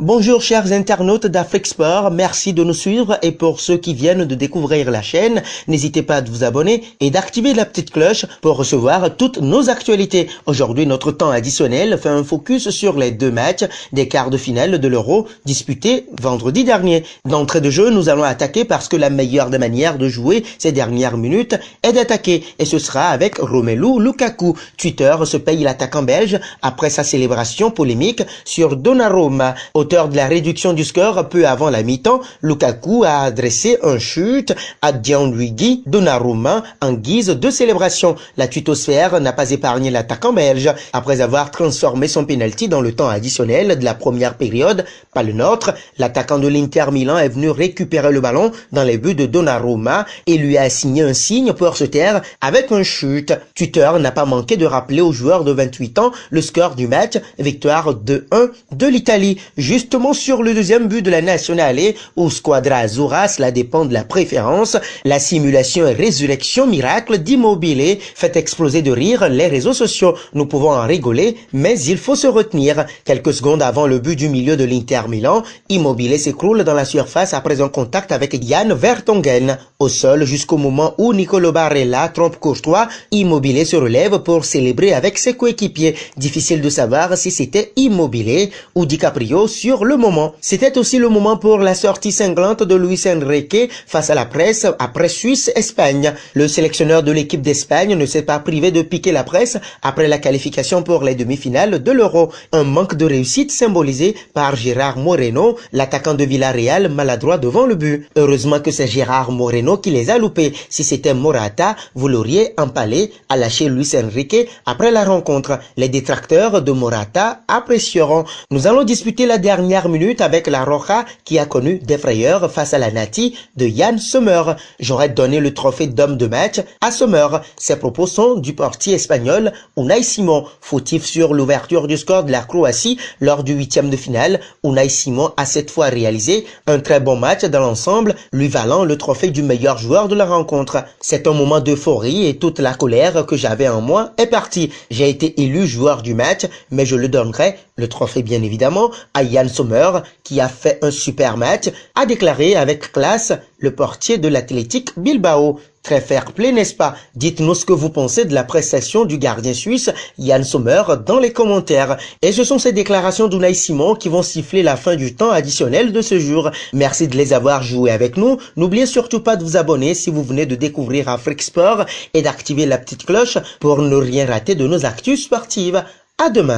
Bonjour chers internautes d'Afrique Sport, merci de nous suivre et pour ceux qui viennent de découvrir la chaîne, n'hésitez pas à vous abonner et d'activer la petite cloche pour recevoir toutes nos actualités. Aujourd'hui, notre temps additionnel fait un focus sur les deux matchs des quarts de finale de l'Euro disputés vendredi dernier. D'entrée de jeu, nous allons attaquer parce que la meilleure des manières de jouer ces dernières minutes est d'attaquer et ce sera avec Romelu Lukaku. Twitter se paye l'attaquant belge après sa célébration polémique sur Donnarumma. Auteur de la réduction du score peu avant la mi-temps, Lukaku a adressé un chute à Gianluigi Donnarumma en guise de célébration. La twittosphère n'a pas épargné l'attaquant belge. Après avoir transformé son penalty dans le temps additionnel de la première période, pas le nôtre, l'attaquant de l'Inter Milan est venu récupérer le ballon dans les buts de Donnarumma et lui a assigné un signe pour se taire avec un chute. Twitter n'a pas manqué de rappeler aux joueurs de 28 ans le score du match, victoire 2-1 de l'Italie. Justement sur le deuxième but de la Nationale où Squadra Azzurra, cela dépend de la préférence, la simulation et résurrection miracle d'Immobile fait exploser de rire les réseaux sociaux. Nous pouvons en rigoler, mais il faut se retenir. Quelques secondes avant le but du milieu de l'Inter Milan, Immobile s'écroule dans la surface après un contact avec Jan Vertonghen. Au sol jusqu'au moment où Nicolo Barella trompe Courtois, Immobile se relève pour célébrer avec ses coéquipiers. Difficile de savoir si c'était Immobile ou DiCaprio sur le moment. C'était aussi le moment pour la sortie cinglante de Luis Enrique face à la presse après Suisse-Espagne. Le sélectionneur de l'équipe d'Espagne ne s'est pas privé de piquer la presse après la qualification pour les demi-finales de l'Euro. Un manque de réussite symbolisé par Gérard Moreno, l'attaquant de Villarreal maladroit devant le but. Heureusement que c'est Gérard Moreno qui les a loupés. Si c'était Morata, vous l'auriez empalé à lâcher Luis Enrique après la rencontre. Les détracteurs de Morata apprécieront. Nous allons disputer la dernière minute avec la Roja qui a connu des frayeurs face à la Nati de Yann Sommer. J'aurais donné le trophée d'homme de match à Sommer. Ces propos sont du portier espagnol Unai Simon. Fautif sur l'ouverture du score de la Croatie lors du huitième de finale, Unai Simon a cette fois réalisé un très bon match dans l'ensemble, lui valant le trophée du meilleur joueur de la rencontre. C'est un moment d'euphorie et toute la colère que j'avais en moi est partie. J'ai été élu joueur du match, mais je le donnerai, le trophée bien évidemment, à Yann Sommer, qui a fait un super match, a déclaré avec classe le portier de l'Athletic Bilbao. Très fair-play, n'est-ce pas? Dites-nous ce que vous pensez de la prestation du gardien suisse Yann Sommer dans les commentaires. Et ce sont ces déclarations d'Unai Simon qui vont siffler la fin du temps additionnel de ce jour. Merci de les avoir joués avec nous. N'oubliez surtout pas de vous abonner si vous venez de découvrir Afrique Sport et d'activer la petite cloche pour ne rien rater de nos actus sportives. À demain.